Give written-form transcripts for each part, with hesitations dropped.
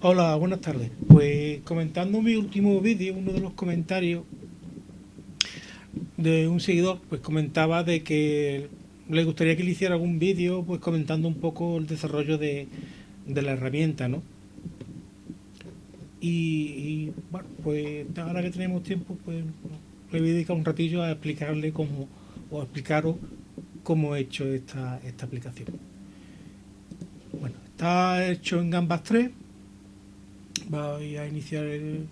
Hola, buenas tardes. Pues comentando mi último vídeo, uno de los comentarios de un seguidor, pues comentaba de que le gustaría que le hiciera algún vídeo, pues comentando un poco el desarrollo de la herramienta, ¿no? Bueno, pues ahora que tenemos tiempo, pues le voy a dedicar un ratillo a explicarle cómo, o a explicaros cómo he hecho esta aplicación. Bueno, está hecho en Gambas 3. Voy a iniciar el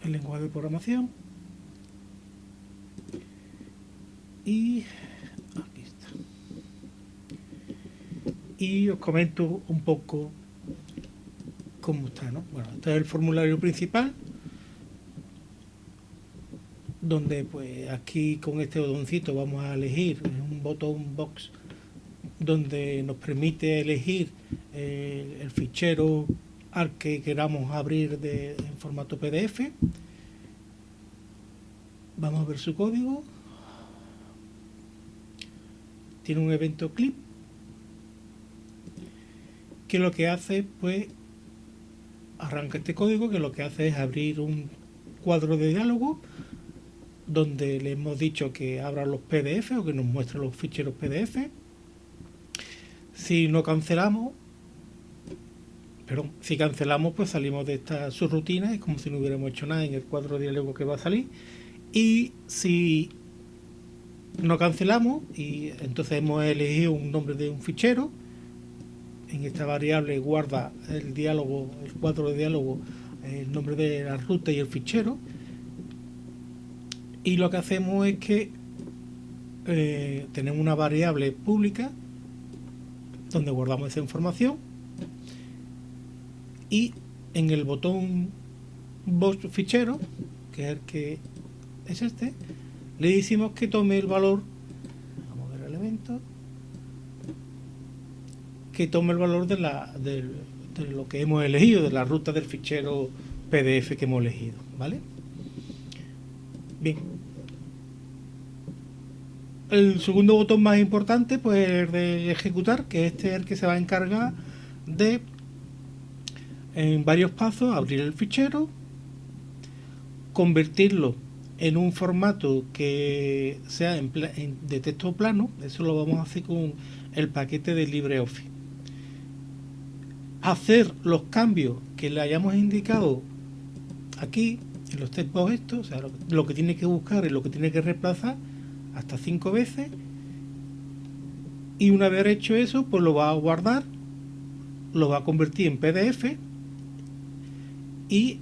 lenguaje de programación. Y aquí está. Y os comento un poco cómo está, ¿no? Bueno, este es el formulario principal, donde pues aquí con este botoncito vamos a elegir un botón box donde nos permite elegir el fichero al que queramos abrir en formato PDF. Vamos a ver su código. Tiene un evento clip que lo que hace, pues arranca este código que lo que hace es abrir un cuadro de diálogo donde le hemos dicho que abra los PDF o que nos muestre los ficheros PDF. Si cancelamos, pues salimos de esta subrutina, es como si no hubiéramos hecho nada en el cuadro de diálogo que va a salir. Y si no cancelamos, y entonces hemos elegido un nombre de un fichero, en esta variable guarda el diálogo, el cuadro de diálogo, el nombre de la ruta y el fichero. Y lo que hacemos es que tenemos una variable pública donde guardamos esa información, y en el botón box fichero, que es el que es este, le decimos que tome el valor, vamos a ver el evento, que tome el valor de lo que hemos elegido, de la ruta del fichero PDF que hemos elegido, ¿vale? Bien. El segundo botón más importante, pues es el de ejecutar, que este es el que se va a encargar de, en varios pasos, abrir el fichero, convertirlo en un formato que sea de texto plano. Eso lo vamos a hacer con el paquete de LibreOffice. Hacer los cambios que le hayamos indicado aquí en los textos estos, o sea, lo que tiene que buscar y lo que tiene que reemplazar hasta 5 veces, y una vez hecho eso, pues lo va a guardar, lo va a convertir en PDF y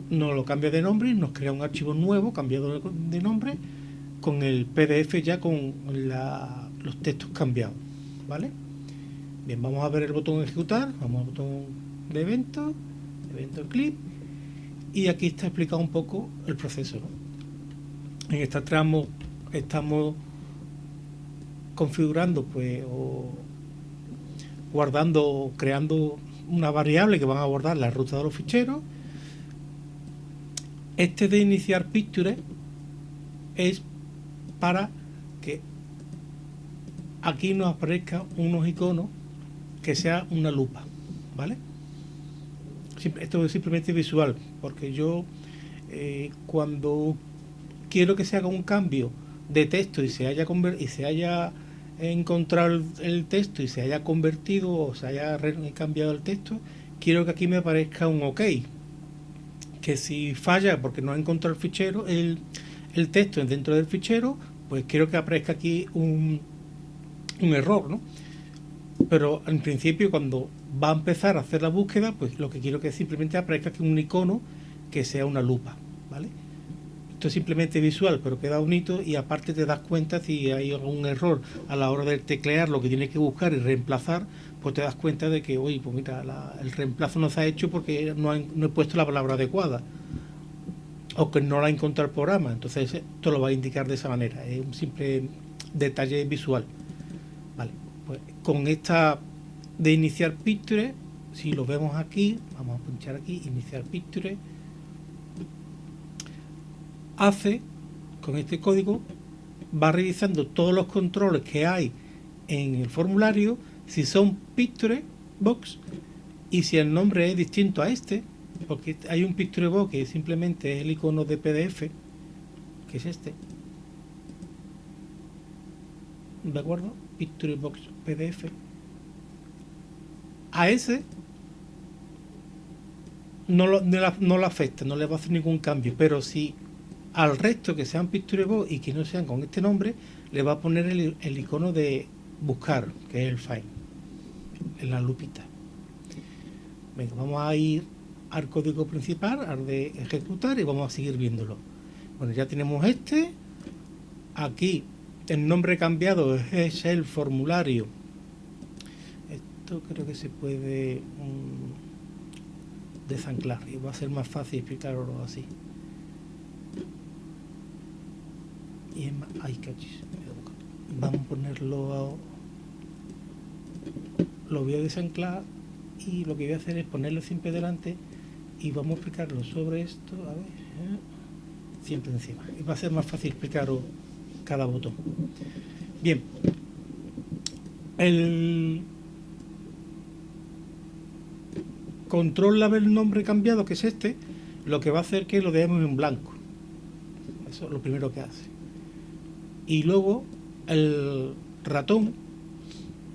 nos lo cambia de nombre y nos crea un archivo nuevo cambiado de nombre con el PDF ya con los textos cambiados, ¿vale? Bien, vamos a ver el botón ejecutar, vamos al botón de evento clip, y aquí está explicado un poco el proceso, ¿no? En este tramo estamos configurando, pues, o guardando o creando una variable que van a guardar la ruta de los ficheros. Este de iniciar picture es para que aquí nos aparezca unos iconos que sea una lupa, ¿vale? Esto es simplemente visual, porque yo cuando quiero que se haga un cambio de texto y se haya encontrado el texto y se haya convertido o se haya cambiado el texto, quiero que aquí me aparezca un OK. Que si falla porque no ha encontrado el fichero, el texto dentro del fichero, pues quiero que aparezca aquí un error, ¿no? Pero en principio, cuando va a empezar a hacer la búsqueda, pues lo que quiero que simplemente aparezca aquí un icono que sea una lupa, ¿vale? Esto es simplemente visual, pero queda bonito, y aparte te das cuenta si hay algún error a la hora de teclear lo que tienes que buscar y reemplazar, pues te das cuenta de que, oye, pues mira, el reemplazo no se ha hecho porque no he puesto la palabra adecuada, o que no la ha encontrado el programa. Entonces esto lo va a indicar de esa manera, es un simple detalle visual, ¿vale? Pues con esta de iniciar picture, si lo vemos aquí, vamos a pinchar aquí, iniciar picture, hace, con este código, va revisando todos los controles que hay en el formulario, si son picture box, Y si el nombre es distinto a este, porque hay un Picture Box que simplemente es el icono de PDF, que es este, ¿de acuerdo? Picture Box PDF. A ese no lo afecta, no le va a hacer ningún cambio, pero si al resto que sean Picture Box y que no sean con este nombre, le va a poner el icono de buscar, que es el Find, en la lupita. Venga, vamos a ir al código principal, al de ejecutar, y vamos a seguir viéndolo. Bueno, ya tenemos este. Aquí el nombre cambiado es el formulario. Esto creo que se puede desanclar y va a ser más fácil explicarlo así. Y es más, ay, cachis, vamos a ponerlo lo voy a desanclar y lo que voy a hacer es ponerlo siempre delante y vamos a explicarlo sobre esto, a ver, siempre encima, y va a ser más fácil explicaros cada botón. Bien, el control label nombre cambiado, que es este, lo que va a hacer que lo dejemos en blanco. Eso es lo primero que hace. Y luego el ratón,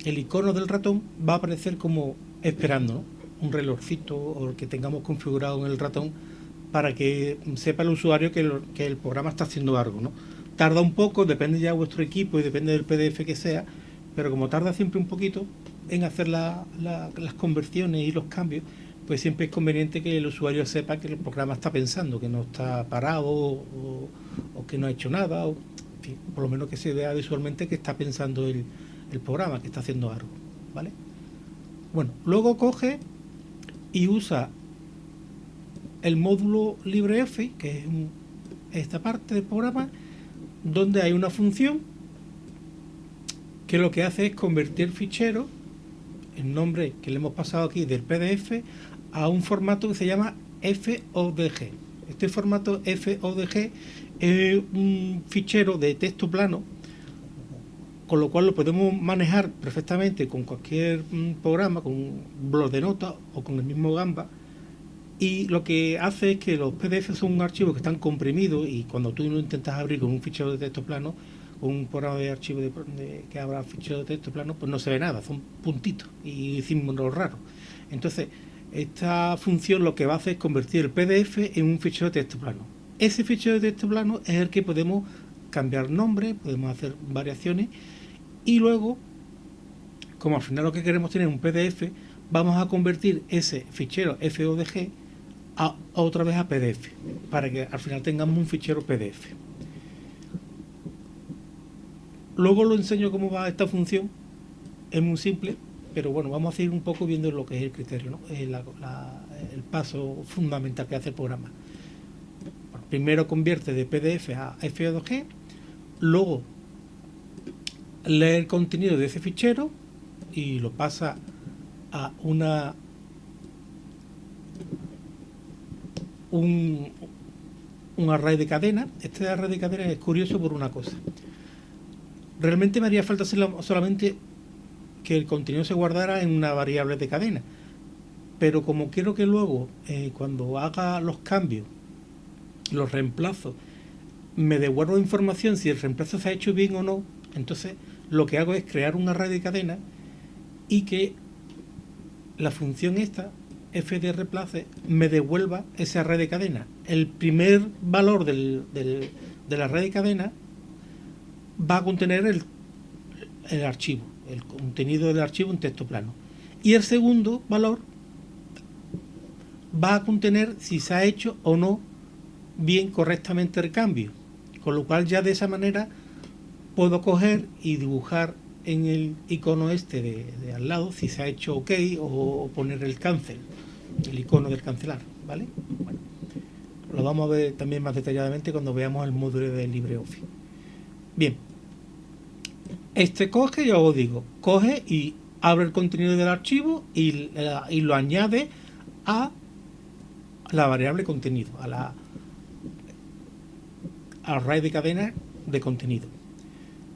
el icono del ratón va a aparecer como esperando, ¿no? Un relojcito o el que tengamos configurado en el ratón para que sepa el usuario que el programa está haciendo algo, ¿no? Tarda un poco, depende ya de vuestro equipo y depende del PDF que sea, pero como tarda siempre un poquito en hacer las conversiones y los cambios, pues siempre es conveniente que el usuario sepa que el programa está pensando, que no está parado o que no ha hecho nada, o, en fin, por lo menos que se vea visualmente que está pensando el programa, que está haciendo algo, ¿vale? Bueno, luego coge y usa el módulo LibreOffice, que es esta parte del programa, donde hay una función que lo que hace es convertir el fichero, el nombre que le hemos pasado aquí del PDF, a un formato que se llama FODG. Este formato FODG es un fichero de texto plano, con lo cual lo podemos manejar perfectamente con cualquier programa, con un blog de notas o con el mismo Gamba. Y lo que hace es que los PDF son un archivo que están comprimidos y cuando tú lo intentas abrir con un fichero de texto plano, un programa de archivo que abra fichero de texto plano, pues no se ve nada, son puntitos y símbolos raros. Entonces, esta función lo que va a hacer es convertir el PDF en un fichero de texto plano. Ese fichero de texto plano es el que podemos cambiar nombre, podemos hacer variaciones y luego, como al final lo que queremos tener es un PDF, vamos a convertir ese fichero FODG otra vez a PDF, para que al final tengamos un fichero PDF. Luego lo enseño cómo va esta función, es muy simple, pero bueno, vamos a seguir un poco viendo lo que es el criterio, ¿no? El paso fundamental que hace el programa. Bueno, primero convierte de PDF a FODG, luego lee el contenido de ese fichero y lo pasa a un array de cadenas. Este array de cadenas es curioso por una cosa. Realmente me haría falta solamente que el contenido se guardara en una variable de cadena, pero como quiero que luego cuando haga los cambios, los reemplazos, me devuelva información si el reemplazo se ha hecho bien o no, entonces lo que hago es crear un array de cadenas y que la función esta fdReplace me devuelva ese array de cadena. El primer valor del array de cadena va a contener el archivo, el contenido del archivo en texto plano. Y el segundo valor va a contener si se ha hecho o no bien correctamente el cambio. Con lo cual ya de esa manera puedo coger y dibujar en el icono este de al lado si se ha hecho OK o poner el cancel, el icono del cancelar, ¿vale? Bueno, lo vamos a ver también más detalladamente cuando veamos el módulo de LibreOffice. Bien, este coge, yo os digo, coge y abre el contenido del archivo y lo añade a la variable contenido, al array de cadena de contenido.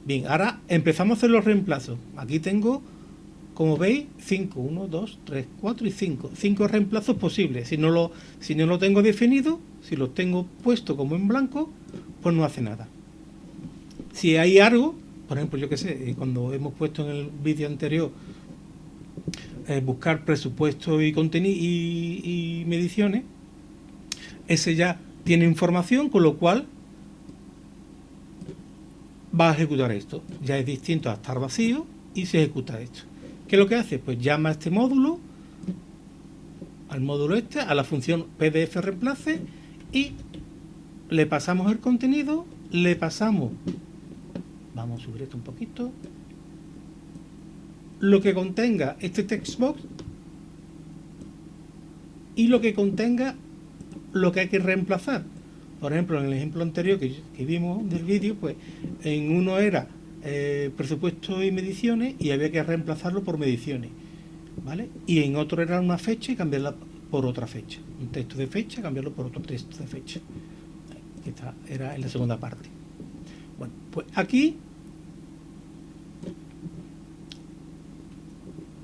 Bien, ahora empezamos a hacer los reemplazos. Aquí tengo como veis, 5, 1, 2, 3, 4 y 5. 5 reemplazos posibles. Si no lo tengo definido, si lo tengo puesto como en blanco, pues no hace nada. Si hay algo, por ejemplo, yo qué sé, cuando hemos puesto en el vídeo anterior buscar presupuesto y contenido y mediciones, ese ya tiene información, con lo cual va a ejecutar esto. Ya es distinto a estar vacío y se ejecuta esto. ¿Qué es lo que hace? Pues llama a este módulo, al módulo este, a la función PDF reemplace, y le pasamos el contenido, le pasamos, vamos a subir esto un poquito, lo que contenga este textbox y lo que contenga lo que hay que reemplazar. Por ejemplo, en el ejemplo anterior que vimos del vídeo, pues en uno era presupuesto y mediciones y había que reemplazarlo por mediciones, ¿vale? Y en otro era una fecha y cambiarla por otra fecha. Un texto de fecha, cambiarlo por otro texto de fecha. Esta era en la segunda parte. Bueno, pues aquí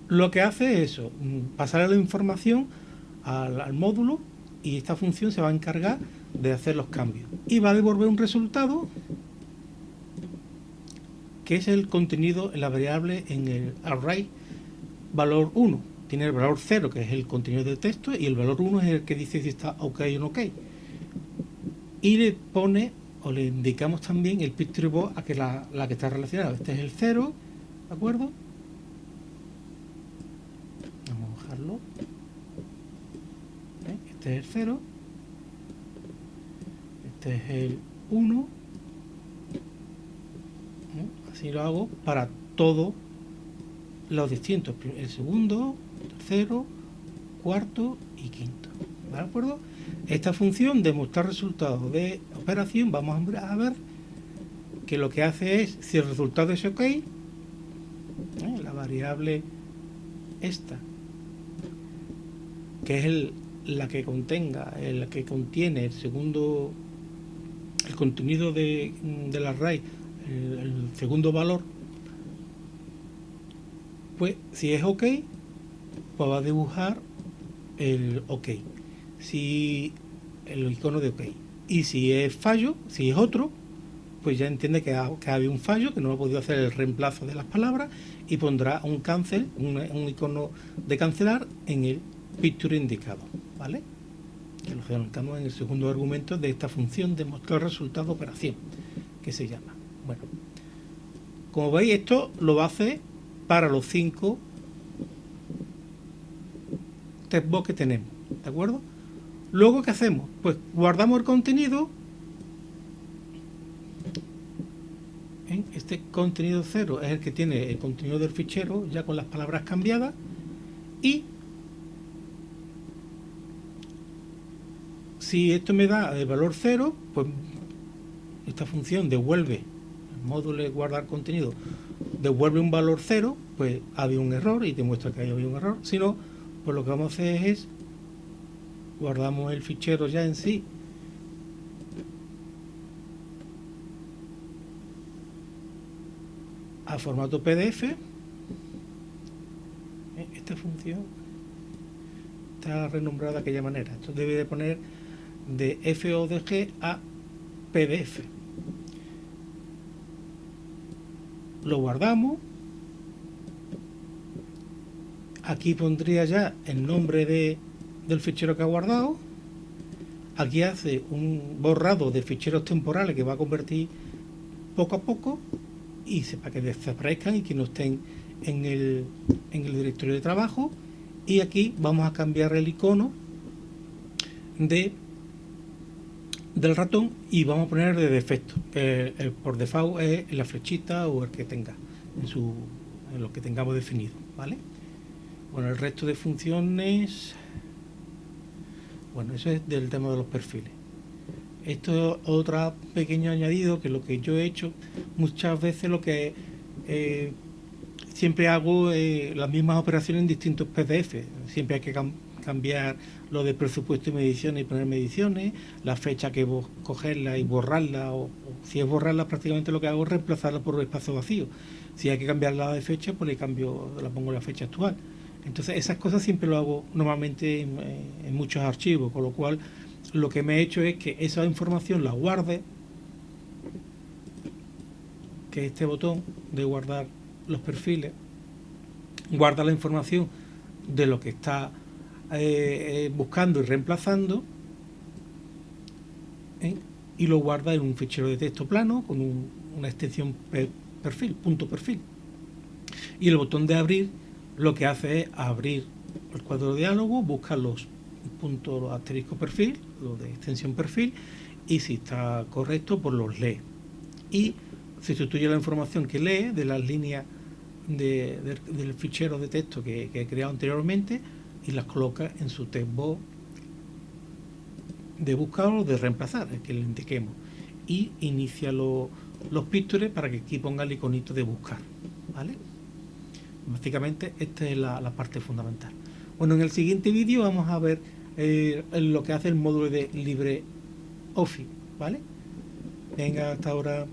lo que hace es eso, pasarle la información al módulo, y esta función se va a encargar de hacer los cambios y va a devolver un resultado que es el contenido en la variable en el array valor 1. Tiene el valor 0, que es el contenido del texto, y el valor 1 es el que dice si está ok o no ok. Y le pone, o le indicamos también el picture box a que la que está relacionada. Este es el 0, ¿de acuerdo? Vamos a bajarlo. Este es el 0. Este es el 1. Así lo hago para todos los distintos. El segundo, tercero, cuarto y quinto. ¿De acuerdo? Esta función de mostrar resultados de operación, vamos a ver que lo que hace es, si el resultado es ok, la variable esta, que es la que contiene el segundo, el contenido del array, el segundo valor, pues si es ok, pues va a dibujar el ok, si el icono de ok, y si es fallo, si es otro, pues ya entiende que ha habido un fallo, que no ha podido hacer el reemplazo de las palabras, y pondrá un cancel, un icono de cancelar en el picture indicado, ¿vale? Que lo colocamos en el segundo argumento de esta función de mostrar resultado de operación, que se llama. Bueno, como veis, esto lo va a hacer para los 5 textbox que tenemos, ¿de acuerdo? Luego, ¿qué hacemos? Pues guardamos el contenido. Este contenido 0 es el que tiene el contenido del fichero ya con las palabras cambiadas, y si esto me da el valor 0, pues esta función devuelve, el módulo de guardar contenido devuelve un valor 0, pues había un error y te muestra que había un error. Si no, pues lo que vamos a hacer es guardamos el fichero ya en sí a formato PDF. Esta función está renombrada de aquella manera. Esto debe de poner de FODG a PDF. Lo guardamos. Aquí pondría ya el nombre del fichero que ha guardado. Aquí hace un borrado de ficheros temporales que va a convertir poco a poco, y para que desaparezcan y que no estén en el directorio de trabajo. Y aquí vamos a cambiar el icono del ratón y vamos a poner de defecto, por default es la flechita o el que tenga en lo que tengamos definido, ¿vale? Bueno, el resto de funciones, bueno, eso es del tema de los perfiles. Esto es otro pequeño añadido, que lo que yo he hecho muchas veces, lo que siempre hago las mismas operaciones en distintos PDF. Siempre hay que cambiar lo de presupuesto y mediciones y poner mediciones, la fecha que cogerla y borrarla, o si es borrarla prácticamente lo que hago es reemplazarla por un espacio vacío. Si hay que cambiarla de fecha, pues le cambio, la pongo en la fecha actual. Entonces esas cosas siempre lo hago normalmente en muchos archivos, con lo cual lo que me he hecho es que esa información la guarde, que este botón de guardar los perfiles guarda la información de lo que está buscando y reemplazando, y lo guarda en un fichero de texto plano con una extensión perfil, punto perfil. Y el botón de abrir lo que hace es abrir el cuadro de diálogo, busca los puntos asterisco perfil, lo de extensión perfil, y si está correcto, pues los lee. Y sustituye la información que lee de las líneas del fichero de texto que he creado anteriormente y las coloca en su text box de buscar o de reemplazar, el que le indiquemos, y inicia los píxeles para que aquí ponga el iconito de buscar, ¿vale? Básicamente esta es la parte fundamental. Bueno, en el siguiente vídeo vamos a ver lo que hace el módulo de LibreOffice, ¿vale? Venga, hasta ahora.